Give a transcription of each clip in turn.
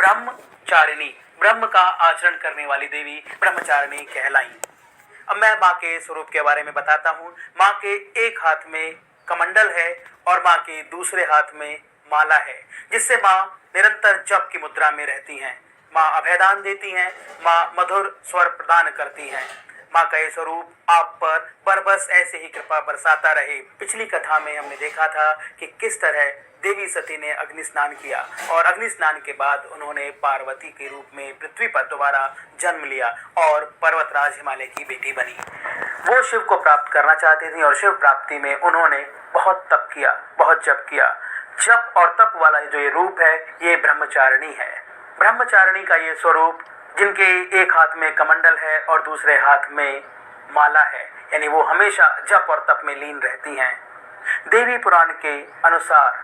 ब्रह्मचारिणी, ब्रह्म का आचरण करने वाली देवी ब्रह्मचारिणी कहलाई। अब मैं माँ के स्वरूप के बारे में बताता हूँ। माँ के एक हाथ में कमंडल है और माँ के दूसरे हाथ में माला है, जिससे माँ निरंतर जप की मुद्रा में रहती हैं। माँ अभयदान देती हैं, माँ मधुर स्वर प्रदान करती हैं। माँ का ये स्वरूप आप पर बस ऐसे ही कृपा बरसाता रहे। पिछली कथा में हमने देखा था कि किस तरह देवी सती ने अग्नि स्नान किया और अग्नि स्नान के बाद उन्होंने पार्वती के रूप में पृथ्वी पर दोबारा जन्म लिया और पर्वतराज हिमालय की बेटी बनी। वो शिव को प्राप्त करना चाहती थी और शिव प्राप्ति में उन्होंने बहुत तप किया, बहुत जप किया। जप और तप वाला जो ये रूप है, ये ब्रह्मचारिणी है। ब्रह्मचारिणी का ये स्वरूप, जिनके एक हाथ में कमंडल है और दूसरे हाथ में माला है, यानी वो हमेशा जप और तप में लीन रहती हैं। देवी पुराण के अनुसार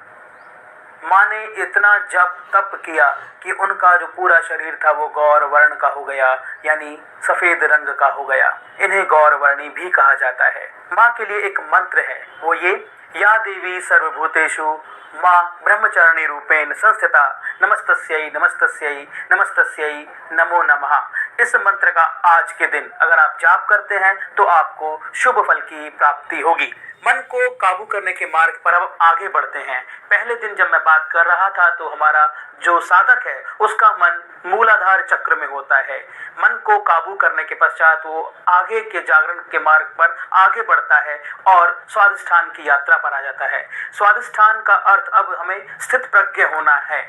माँ ने इतना जप तप किया कि उनका जो पूरा शरीर था वो गौर वर्ण का हो गया, यानी सफेद रंग का हो गया। इन्हें गौर वर्णी भी कहा जाता है। माँ के लिए एक मंत्र है, वो ये, या देवी सर्वभूतेषु माँ ब्रह्मचारिणी रूपेण संस्थिता नमस्तस्यै नमस्तस्यै नमस्तस्यै नमो नमः। इस मंत्र का आज के दिन अगर आप जाप करते हैं तो आपको शुभ फल की प्राप्ति होगी। मन को काबू करने के मार्ग पर अब आगे बढ़ते हैं। पहले दिन जब मैं बात कर रहा था तो हमारा जो साधक है उसका मन मूलाधार चक्र में होता है। मन को काबू करने के पश्चात वो आगे के जागरण के मार्ग पर आगे बढ़ता है और स्वाधिष्ठान की यात्रा पर आ जाता है। स्वाधिष्ठान का अर्थ अब हमें स्थित प्रज्ञ होना है।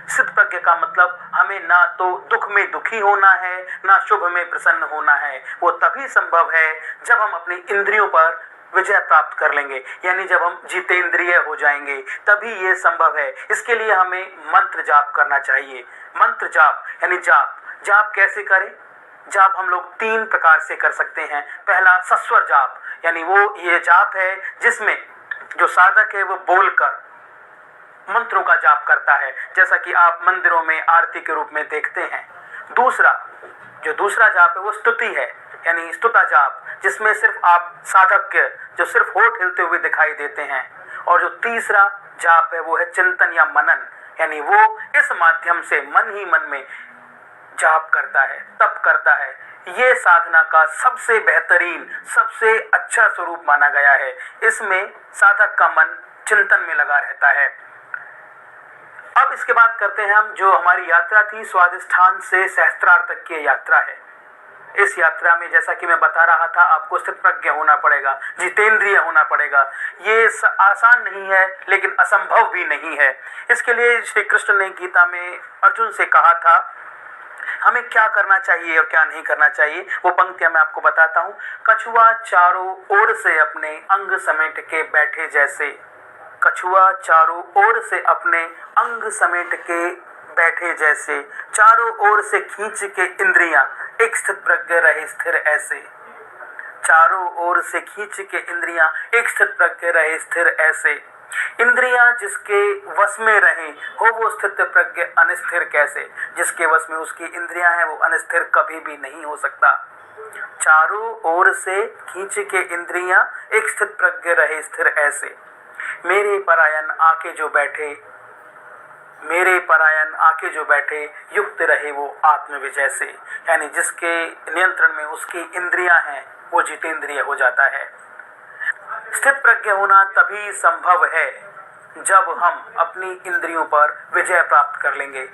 स्थित प्रज्ञ का मतलब हमें ना तो दुख में दुखी होना है, ना शुभ में प्रसन्न होना है। वो तभी संभव है जब हम अपनी इंद्रियों पर विजय प्राप्त कर लेंगे, यानी जब हम जितेंद्रिय हो जाएंगे, तभी ये संभव है। इसके लिए हमें मंत्र जाप करना चाहिए। मंत्र जाप यानी जाप कैसे करें? जाप हम लोग 3 प्रकार से कर सकते हैं। पहला सस्वर जाप, यानी वो ये जाप है जिसमें जो साधक है वो बोलकर मंत्रों का जाप करता है, जैसा कि आप मंदिरों में आरती के रूप में देखते हैं। दूसरा जाप है वो स्तुति है, यानी स्तुता जाप, जिसमें सिर्फ आप साधक जो सिर्फ होठ हिलते हुए दिखाई देते हैं। और जो तीसरा जाप है वो है चिंतन या मनन, यानी वो इस माध्यम से मन ही मन में जाप करता है, तप करता है। ये साधना का सबसे बेहतरीन, सबसे अच्छा स्वरूप माना गया है। इसमें साधक का मन चिंतन में लगा रहता है। अब इसके बाद करते हैं हम जो हमारी यात्रा थी स्वाधिष्ठान से सहस्त्रार तक की यात्रा है। इस यात्रा में जैसा कि मैं बता रहा था, आपको स्थित प्रज्ञ होना पड़ेगा, जितेंद्रिय होना पड़ेगा। ये आसान नहीं है लेकिन असंभव भी नहीं है। इसके लिए श्री कृष्ण ने गीता में अर्जुन से कहा था हमें क्या करना चाहिए और क्या नहीं करना चाहिए। वो पंक्तियां मैं आपको बताता हूँ। कछुआ चारों ओर से अपने अंग समेट के बैठे जैसे, कछुआ चारों ओर से अपने अंग समेट के बैठे जैसे, चारों ओर से खींच के इंद्रियां एक स्थित प्रज्ञ रहे स्थिर ऐसे। चारों ओर से खींच के इंद्रियां एक स्थित प्रज्ञ रहे स्थिर ऐसे। इंद्रियां जिसके वश में रहे हो वो स्थित प्रज्ञ अनिस्थिर कैसे। जिसके वश में उसकी इंद्रियां हैं वो अनिस्थिर कभी भी नहीं हो सकता। चारों ओर से खींच के इंद्रियां एक स्थित प्रज्ञ रहे स्थिर ऐसे। मेरे परायण आके जो बैठे, मेरे परायण आके जो बैठे, युक्त रहे वो आत्म विजय से, यानी जिसके नियंत्रण में उसकी इंद्रियां हैं वो जितेंद्रिय हो जाता है। स्थित प्रज्ञ होना तभी संभव है जब हम अपनी इंद्रियों पर विजय प्राप्त कर लेंगे।